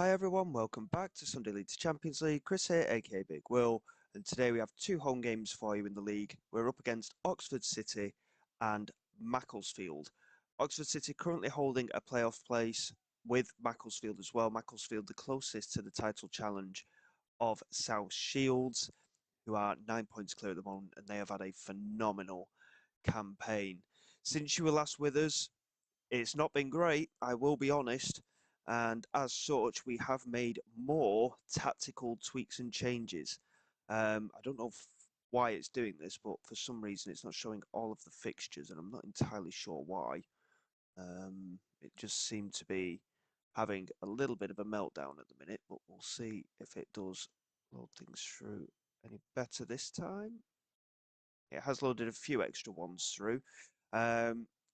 Hi everyone, welcome back to Sunday League to Champions League. Chris here, aka Big Will, and today we have two home games for you in the league. We're up against Oxford City and Macclesfield. Oxford City currently holding a playoff place with Macclesfield as well. Macclesfield the closest to the title challenge of South Shields, who are 9 points clear at the moment, and they have had a phenomenal campaign. Since you were last with us, it's not been great, I will be honest, and as such, we have made more tactical tweaks and changes. I don't know why it's doing this, but for some reason, it's not showing all of the fixtures, and I'm not entirely sure why. It just seemed to be having a little bit of a meltdown at the minute, but we'll see if it does load things through any better this time. It has loaded a few extra ones through.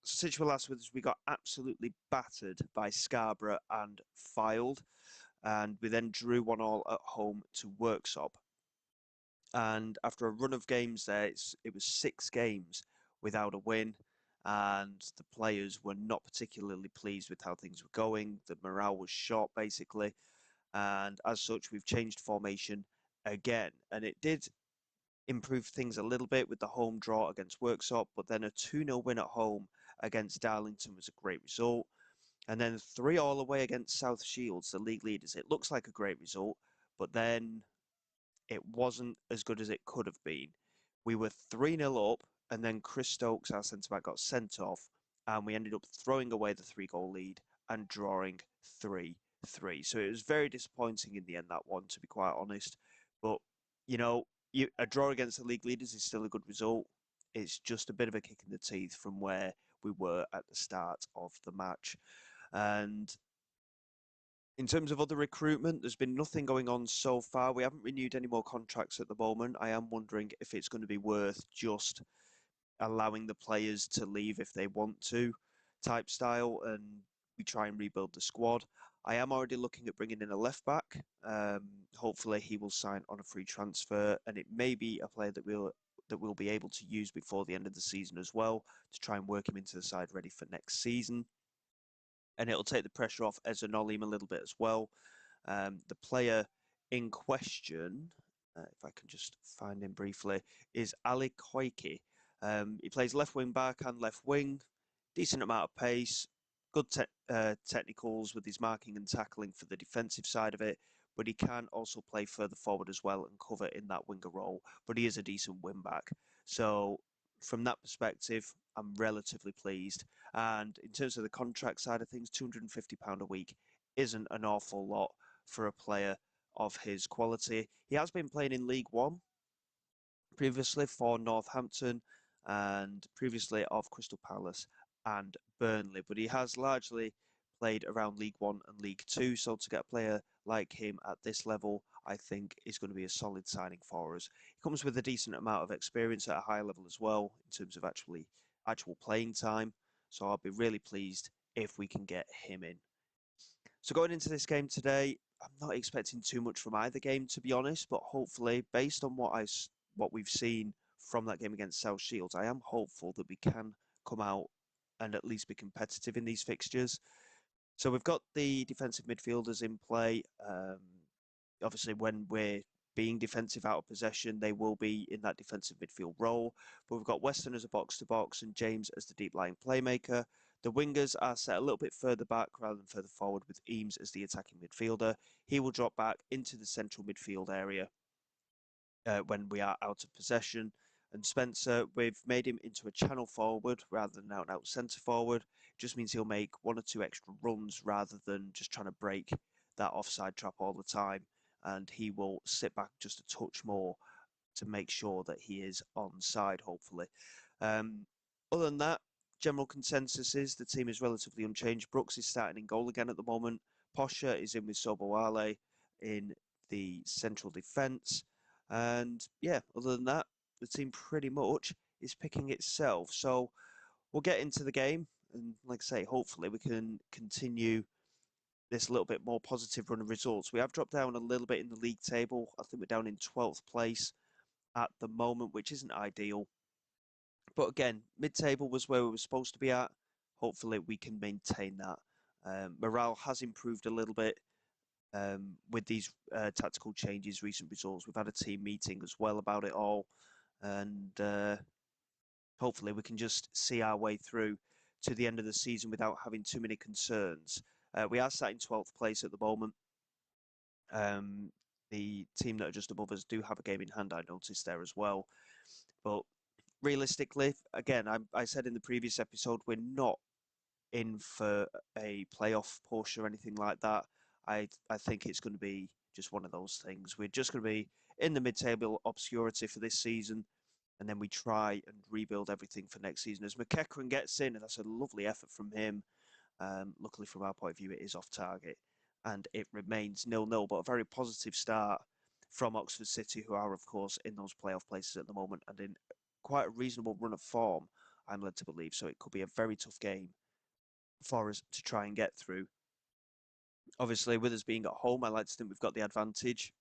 Since we were last with us, we got absolutely battered by Scarborough and Fylde, and we then drew 1-1 at home to Worksop. And after a run of games there, it was 6 games without a win, and the players were not particularly pleased with how things were going. The morale was shot, basically, and as such, we've changed formation again, and it did improve things a little bit with the home draw against Worksop, but then a 2-0 win at home against Darlington was a great result. And then 3-3 away against South Shields, the league leaders. It looks like a great result, but then it wasn't as good as it could have been. We were 3-0 up, and then Chris Stokes, our centre back, got sent off, and we ended up throwing away the 3-goal lead and drawing 3-3. So it was very disappointing in the end, that one, to be quite honest. But, you know, a draw against the league leaders is still a good result. It's just a bit of a kick in the teeth from where we were at the start of the match. And in terms of other recruitment, there's been nothing going on so far. We haven't renewed any more contracts at the moment. I am wondering if it's going to be worth just allowing the players to leave if they want to, type style, and we try and rebuild the squad. I am already looking at bringing in a left back. Hopefully, he will sign on a free transfer, and it may be a player that we'll be able to use before the end of the season as well to try and work him into the side ready for next season. And it'll take the pressure off Ezra Nolim a little bit as well. The player in question, if I can just find him briefly, is Ali Koike. He plays left wing back and left wing, decent amount of pace, good technicals with his marking and tackling for the defensive side of it, but he can also play further forward as well and cover in that winger role, but he is a decent wing back. So from that perspective, I'm relatively pleased. And in terms of the contract side of things, £250 a week isn't an awful lot for a player of his quality. He has been playing in League One previously for Northampton and previously of Crystal Palace and Burnley, but he has largely played around League One and League Two. So to get a player like him at this level, I think is going to be a solid signing for us. He comes with a decent amount of experience at a high level as well in terms of actual playing time. So I'll be really pleased if we can get him in. So going into this game today, I'm not expecting too much from either game, to be honest. But hopefully, based on what we've seen from that game against South Shields, I am hopeful that we can come out and at least be competitive in these fixtures. So we've got the defensive midfielders in play. Obviously, when we're being defensive out of possession, they will be in that defensive midfield role. But we've got Weston as a box-to-box and James as the deep-lying playmaker. The wingers are set a little bit further back rather than further forward, with Eames as the attacking midfielder. He will drop back into the central midfield area when we are out of possession. And Spencer, we've made him into a channel forward rather than out centre forward. It just means he'll make 1 or 2 extra runs rather than just trying to break that offside trap all the time. And he will sit back just a touch more to make sure that he is onside, hopefully. Other than that, general consensus is the team is relatively unchanged. Brooks is starting in goal again at the moment. Posher is in with Sobowale in the central defence. And yeah, other than that, the team pretty much is picking itself. So we'll get into the game. And like I say, hopefully we can continue this little bit more positive run of results. We have dropped down a little bit in the league table. I think we're down in 12th place at the moment, which isn't ideal. But again, mid-table was where we were supposed to be at. Hopefully we can maintain that. Morale has improved a little bit with these tactical changes, recent results. We've had a team meeting as well about it all, and hopefully we can just see our way through to the end of the season without having too many concerns. We are sat in 12th place at the moment. The team that are just above us do have a game in hand, I noticed there as well. But realistically, again, I said in the previous episode, we're not in for a playoff push or anything like that. I think it's going to be just one of those things. We're just going to be in the mid-table obscurity for this season, and then we try and rebuild everything for next season. As McEachran gets in, and that's a lovely effort from him. Luckily, from our point of view, it is off target, and it remains 0-0. But a very positive start from Oxford City, who are, of course, in those playoff places at the moment and in quite a reasonable run of form, I'm led to believe. So it could be a very tough game for us to try and get through. Obviously, with us being at home, I like to think we've got the advantage.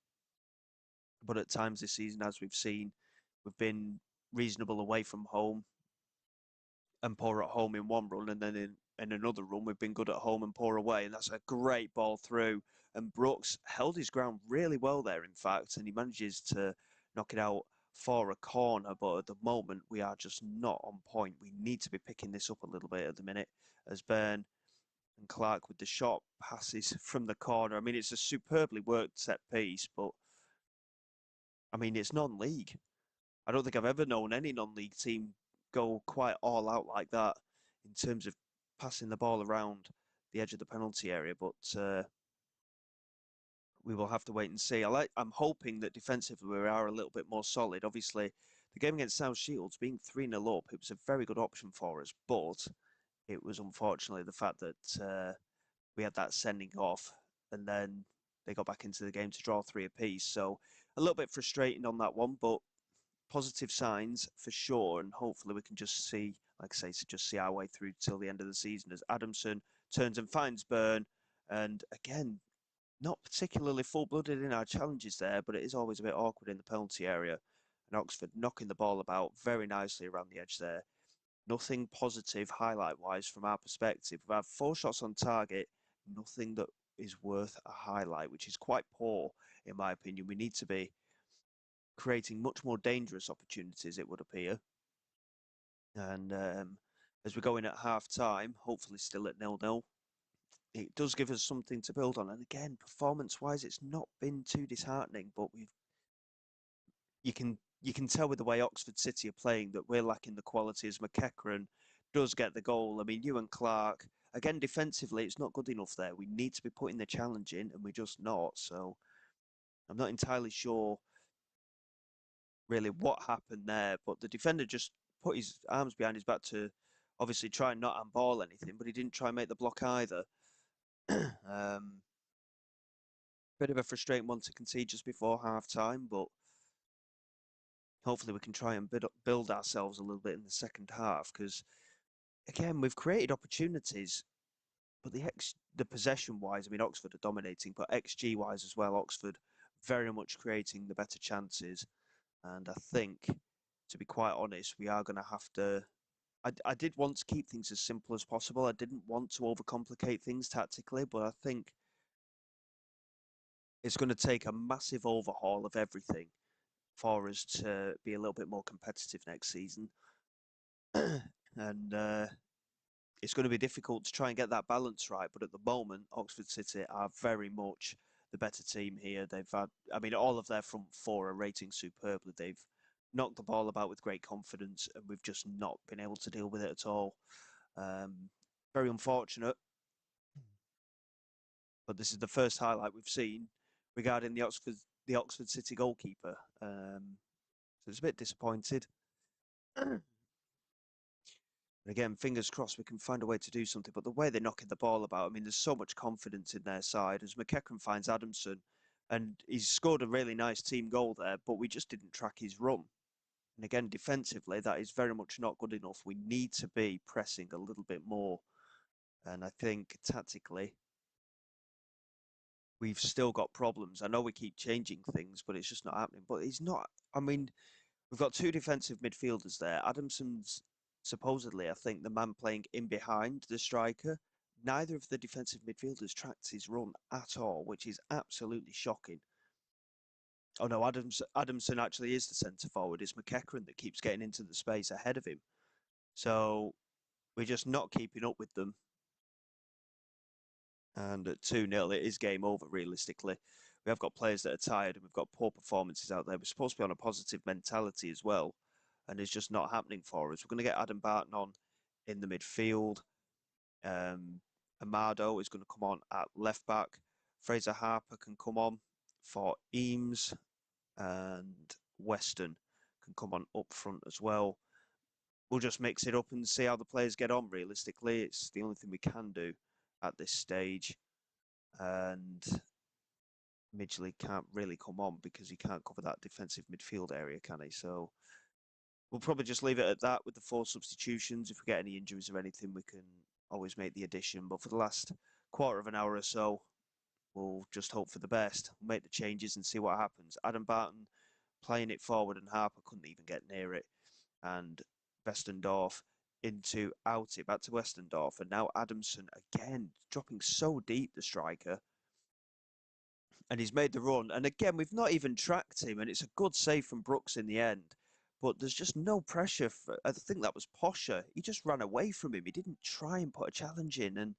But at times this season, as we've seen, we've been reasonable away from home and poor at home in one run, and then in another run, we've been good at home and poor away. And that's a great ball through. And Brooks held his ground really well there, in fact, and he manages to knock it out for a corner. But at the moment, we are just not on point. We need to be picking this up a little bit at the minute, as Byrne and Clark with the shot passes from the corner. I mean, it's a superbly worked set piece, but I mean, it's non-league. I don't think I've ever known any non-league team go quite all out like that in terms of passing the ball around the edge of the penalty area. But we will have to wait and see. I'm hoping that defensively we are a little bit more solid. Obviously, the game against South Shields being 3-0 up, it was a very good option for us, but it was unfortunately the fact that we had that sending off, and then they got back into the game to draw 3 apiece. So a little bit frustrating on that one, but positive signs for sure, and hopefully we can just see, like I say, just see our way through till the end of the season as Adamson turns and finds Byrne, and again, not particularly full-blooded in our challenges there, but it is always a bit awkward in the penalty area, and Oxford knocking the ball about very nicely around the edge there. Nothing positive highlight-wise from our perspective. We've had 4 shots on target, nothing that is worth a highlight, which is quite poor in my opinion. We need to be creating much more dangerous opportunities, it would appear. And as we go in at half time, hopefully still at 0-0, it does give us something to build on. And again, performance-wise, it's not been too disheartening, but you can tell with the way Oxford City are playing that we're lacking the quality as McEachran does get the goal. I mean, you and Clark, again, defensively, it's not good enough there. We need to be putting the challenge in, and we're just not. So I'm not entirely sure really what happened there, but the defender just put his arms behind his back to obviously try and not handball anything, but he didn't try and make the block either. Bit of a frustrating one to concede just before half time, but hopefully we can try and build ourselves a little bit in the second half because again we've created opportunities, but the possession wise, I mean Oxford are dominating, but XG wise as well, Oxford very much creating the better chances. And I think, to be quite honest, we are going to have to. I did want to keep things as simple as possible. I didn't want to overcomplicate things tactically, but I think it's going to take a massive overhaul of everything for us to be a little bit more competitive next season. And it's going to be difficult to try and get that balance right. But at the moment, Oxford City are very much the better team here. They've had, I mean, all of their front 4 are rating superbly. They've knocked the ball about with great confidence, and we've just not been able to deal with it at all. Very unfortunate. But this is the first highlight we've seen regarding the Oxford City goalkeeper. So it's a bit disappointed. Again, fingers crossed we can find a way to do something. But the way they're knocking the ball about, I mean, there's so much confidence in their side as McEachran finds Adamson, and he's scored a really nice team goal there, but we just didn't track his run. And again, defensively, that is very much not good enough. We need to be pressing a little bit more. And I think tactically, we've still got problems. I know we keep changing things, but it's just not happening. But it's not, I mean, we've got 2 defensive midfielders there. Adamson's supposedly, I think, the man playing in behind the striker. neither of the defensive midfielders tracked his run at all, which is absolutely shocking. Oh no, Adamson actually is the centre forward. It's McEachran that keeps getting into the space ahead of him. So we're just not keeping up with them. And at 2-0, it is game over, realistically. We have got players that are tired and we've got poor performances out there. We're supposed to be on a positive mentality as well. And it's just not happening for us. We're going to get Adam Barton on in the midfield. Amado is going to come on at left back. Fraser Harper can come on for Eames. And Weston can come on up front as well. We'll just mix it up and see how the players get on, realistically. It's the only thing we can do at this stage. And Midgley can't really come on because he can't cover that defensive midfield area, can he? So we'll probably just leave it at that with the 4 substitutions. If we get any injuries or anything, we can always make the addition. But for the last quarter of an hour or so, we'll just hope for the best. We'll make the changes and see what happens. Adam Barton playing it forward and Harper couldn't even get near it. And Westendorf into out it back to Westendorf. And now Adamson again dropping so deep, the striker. And he's made the run. And again, we've not even tracked him. And it's a good save from Brooks in the end. But there's just no pressure. I think that was Posher. He just ran away from him. He didn't try and put a challenge in. And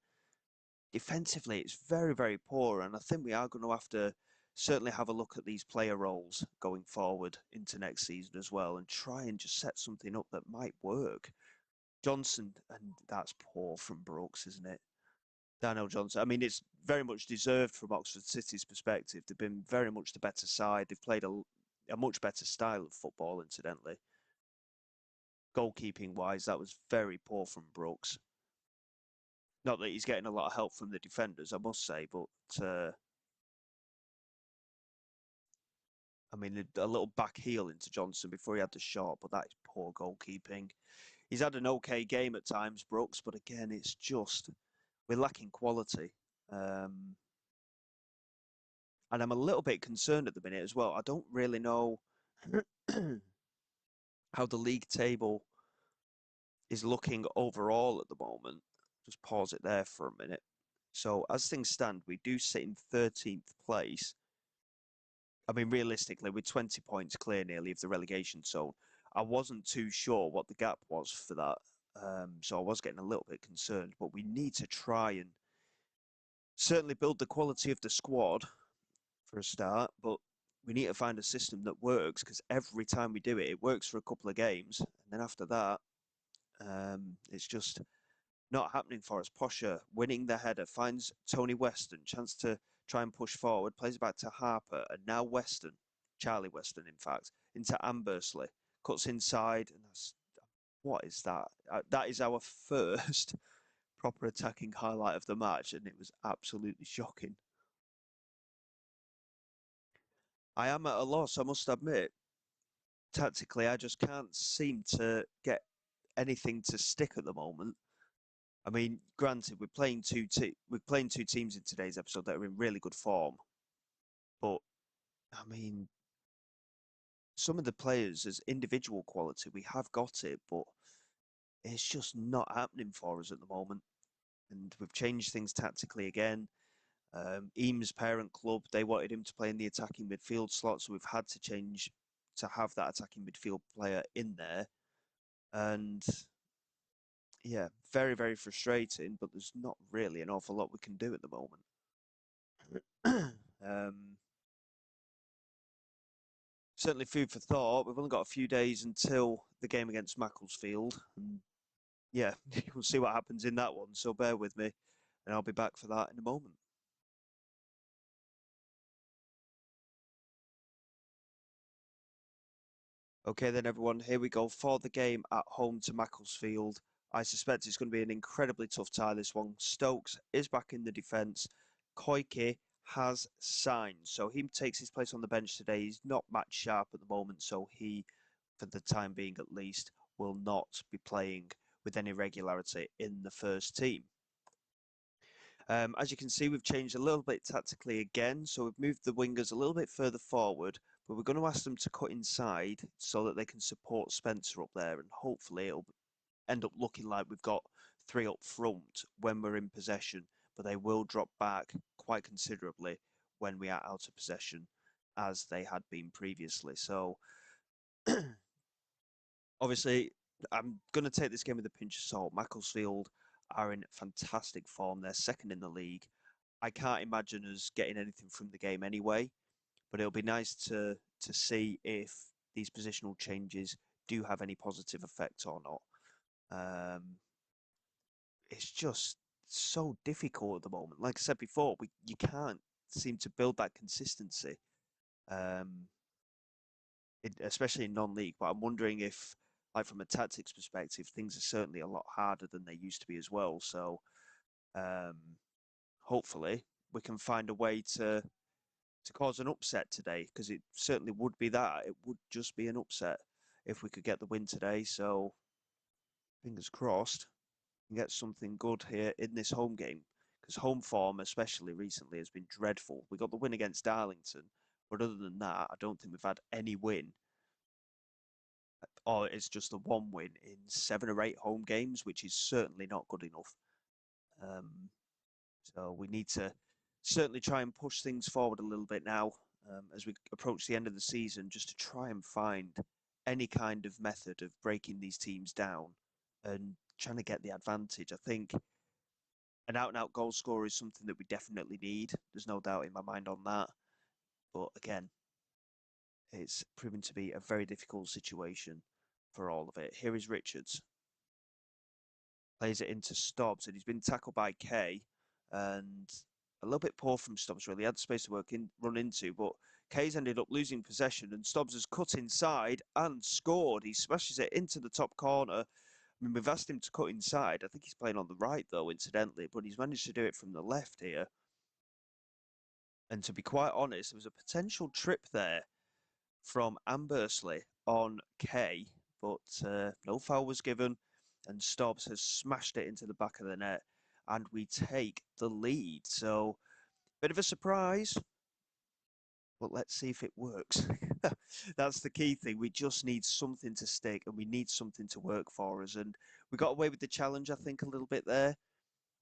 defensively, it's very, very poor. And I think we are going to have to certainly have a look at these player roles going forward into next season as well and try and just set something up that might work. Johnson, and that's poor from Brooks, isn't it? Daniel Johnson. I mean, it's very much deserved from Oxford City's perspective. They've been very much the better side. They've played a much better style of football, incidentally. Goalkeeping wise, that was very poor from Brooks. Not that he's getting a lot of help from the defenders, I must say, but I mean, a little back heel into Johnson before he had the shot, but that is poor goalkeeping. He's had an okay game at times, Brooks, but again, it's just, we're lacking quality. And I'm a little bit concerned at the minute as well. I don't really know how the league table is looking overall at the moment. Just pause it there for a minute. So as things stand, we do sit in 13th place. I mean, realistically, we're 20 points clear nearly of the relegation zone. I wasn't too sure what the gap was for that. So I was getting a little bit concerned, but we need to try and certainly build the quality of the squad for a start, but we need to find a system that works because every time we do it, it works for a couple of games. And then after that, it's just not happening for us. Posher winning the header, finds Tony Weston, chance to try and push forward, plays it back to Harper, and now Weston, Charlie Weston, in fact, into Ambersley, cuts inside, and what is that? That is our first proper attacking highlight of the match, and it was absolutely shocking. I am at a loss, I must admit. Tactically, I just can't seem to get anything to stick at the moment. I mean, granted, we're playing two teams in today's episode that are in really good form, but I mean, some of the players as individual quality, we have got it, but it's just not happening for us at the moment. And we've changed things tactically again. Eames' parent club, they wanted him to play in the attacking midfield slot, so we've had to change to have that attacking midfield player in there. And yeah, very, very frustrating, but there's not really an awful lot we can do at the moment. Certainly food for thought. We've only got a few days until the game against Macclesfield. And yeah, we'll see what happens in that one, so bear with me, and I'll be back for that in a moment. Okay then, everyone, here we go for the game at home to Macclesfield. I suspect it's going to be an incredibly tough tie, this one. Stokes is back in the defence. Koike has signed, so he takes his place on the bench today. He's not match sharp at the moment, so he, for the time being at least, will not be playing with any regularity in the first team. As you can see, we've changed a little bit tactically again, so we've moved the wingers a little bit further forward, but we're going to ask them to cut inside so that they can support Spencer up there, and hopefully it'll end up looking like we've got three up front when we're in possession, but they will drop back quite considerably when we are out of possession, as they had been previously. So obviously, I'm going to take this game with a pinch of salt. Macclesfield are in fantastic form. They're second in the league. I can't imagine us getting anything from the game anyway, but it'll be nice to see if these positional changes do have any positive effect or not. Um, it's just so difficult at the moment. Like I said before, you can't seem to build that consistency, um, especially in non-league. But I'm wondering if, like from a tactics perspective, things are certainly a lot harder than they used to be as well. So um, hopefully we can find a way to cause an upset today, because it certainly would be that. It would just be an upset if we could get the win today. So fingers crossed and get something good here in this home game, because home form, especially recently, has been dreadful. We got the win against Darlington, but other than that, I don't think we've had any win, or it's just the one win in 7 or 8 home games, which is certainly not good enough. Um, so we need to certainly try and push things forward a little bit now, as we approach the end of the season, just to try and find any kind of method of breaking these teams down and trying to get the advantage. I think an out and out goal scorer is something that we definitely need. There's no doubt in my mind on that. But again, it's proven to be a very difficult situation for all of it. Here is Richards. Plays it into Stobbs, and he's been tackled by Kay, and a little bit poor from Stobbs, really. He had space to run into, but Kay's ended up losing possession, and Stobbs has cut inside and scored. He smashes it into the top corner. I mean, we've asked him to cut inside. I think he's playing on the right, though, incidentally, but he's managed to do it from the left here. And to be quite honest, there was a potential trip there from Ambersley on Kay, but no foul was given, and Stobbs has smashed it into the back of the net, and we take the lead. So, bit of a surprise, but let's see if it works. That's the key thing. We just need something to stick, and we need something to work for us. And we got away with the challenge, I think, a little bit there.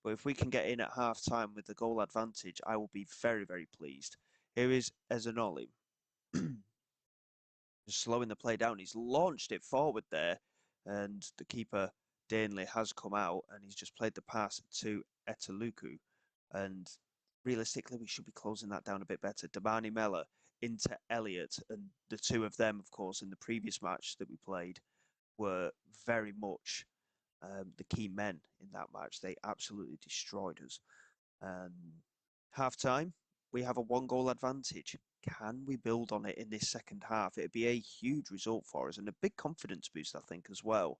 But if we can get in at half time with the goal advantage, I will be very, very pleased. Here is Ezanoli. Just slowing the play down. He's launched it forward there, and the keeper, Danley, has come out, and he's just played the pass to Etaluku. And realistically, we should be closing that down a bit better. Damani Mella into Elliott, and the two of them, of course, in the previous match that we played, were very much the key men in that match. They absolutely destroyed us. Half time, we have a 1 goal advantage. Can we build on it in this second half? It'd be a huge result for us and a big confidence boost, I think, as well,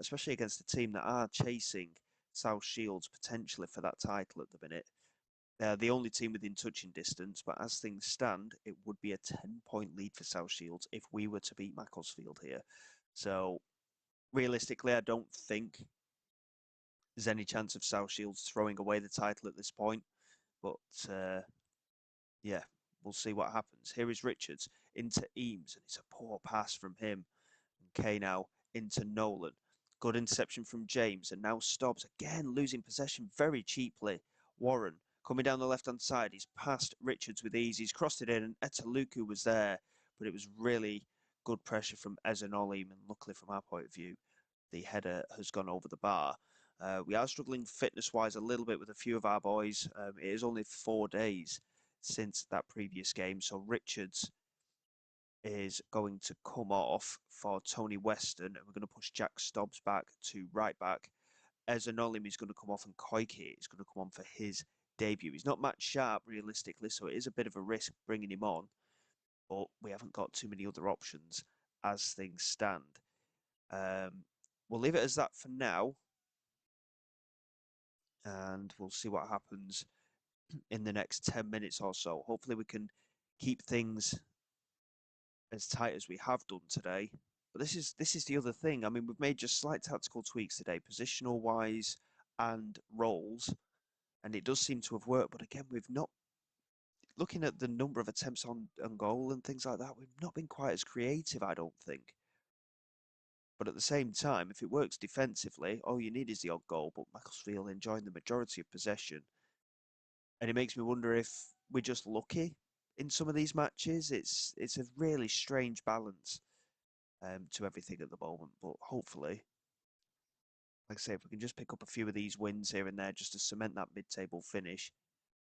especially against a team that are chasing South Shields potentially for that title at the minute. They're the only team within touching distance, but as things stand, it would be a 10-point lead for South Shields if we were to beat Macclesfield here. So realistically, I don't think there's any chance of South Shields throwing away the title at this point. But yeah, we'll see what happens. Here is Richards into Eames, and it's a poor pass from him. And Kay now into Nolan. Good interception from James, and now Stobbs again losing possession very cheaply. Warren coming down the left-hand side. He's passed Richards with ease. He's crossed it in, and Etaluku was there, but it was really good pressure from Ezanolim, and luckily from our point of view, the header has gone over the bar. We are struggling fitness-wise a little bit with a few of our boys. It is only 4 days since that previous game, so Richards is going to come off for Tony Weston, and we're going to push Jack Stobbs back to right back. Ezanolim is going to come off, and Koike is going to come on for his debut. He's not match sharp realistically, so it is a bit of a risk bringing him on, but we haven't got too many other options as things stand. We'll leave it as that for now, and we'll see what happens in the next 10 minutes or so. Hopefully we can keep things as tight as we have done today. But this is the other thing. I mean, we've made just slight tactical tweaks today, positional wise and roles, and it does seem to have worked. But again, we've not, looking at the number of attempts on goal and things like that, we've not been quite as creative, I don't think. But at the same time, if it works defensively, all you need is the odd goal. But Macclesfield enjoying the majority of possession. And it makes me wonder if we're just lucky in some of these matches. It's a really strange balance to everything at the moment. But hopefully, like I say, if we can just pick up a few of these wins here and there just to cement that mid-table finish,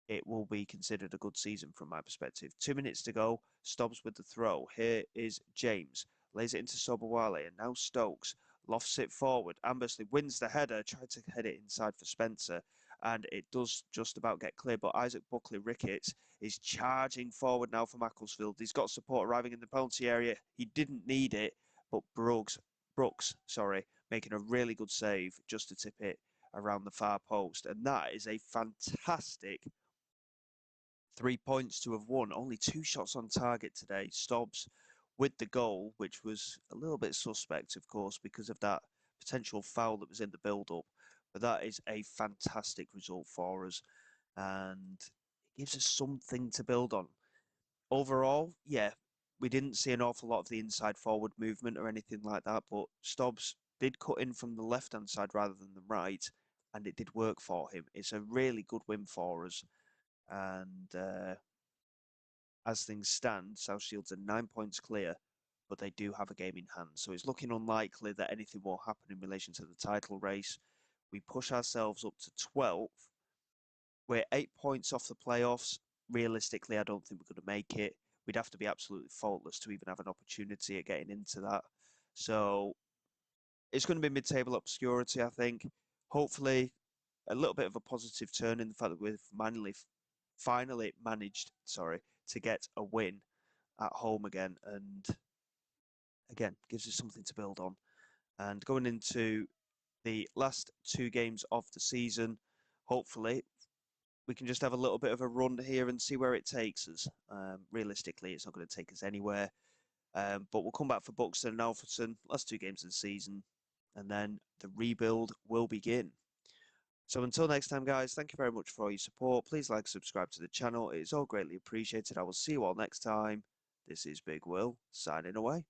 it will be considered a good season from my perspective. 2 minutes to go. Stobbs with the throw. Here is James. Lays it into Sobowale, and now Stokes lofts it forward. Ambersley wins the header, tried to head it inside for Spencer, and it does just about get clear. But Isaac Buckley-Ricketts is charging forward now for Macclesfield. He's got support arriving in the penalty area. He didn't need it, but Brooks, making a really good save just to tip it around the far post. And that is a fantastic 3 points to have won. Only 2 shots on target today. Stobbs with the goal, which was a little bit suspect, of course, because of that potential foul that was in the build-up. But that is a fantastic result for us, and it gives us something to build on. Overall, yeah, we didn't see an awful lot of the inside forward movement or anything like that, but Stobbs did cut in from the left-hand side rather than the right, and it did work for him. It's a really good win for us. And as things stand, South Shields are 9 points clear, but they do have a game in hand. So it's looking unlikely that anything will happen in relation to the title race. We push ourselves up to 12th. We're 8 points off the playoffs. Realistically, I don't think we're going to make it. We'd have to be absolutely faultless to even have an opportunity at getting into that. So it's going to be mid-table obscurity, I think. Hopefully, a little bit of a positive turn in the fact that we've finally managed, to get a win at home again, and again gives us something to build on. And going into the last 2 games of the season, hopefully we can just have a little bit of a run here and see where it takes us. Realistically, it's not going to take us anywhere, but we'll come back for Buxton and Alfreton, last 2 games of the season, and then the rebuild will begin. So until next time, guys, thank you very much for all your support. Please like, subscribe to the channel. It is all greatly appreciated. I will see you all next time. This is Big Will, signing away.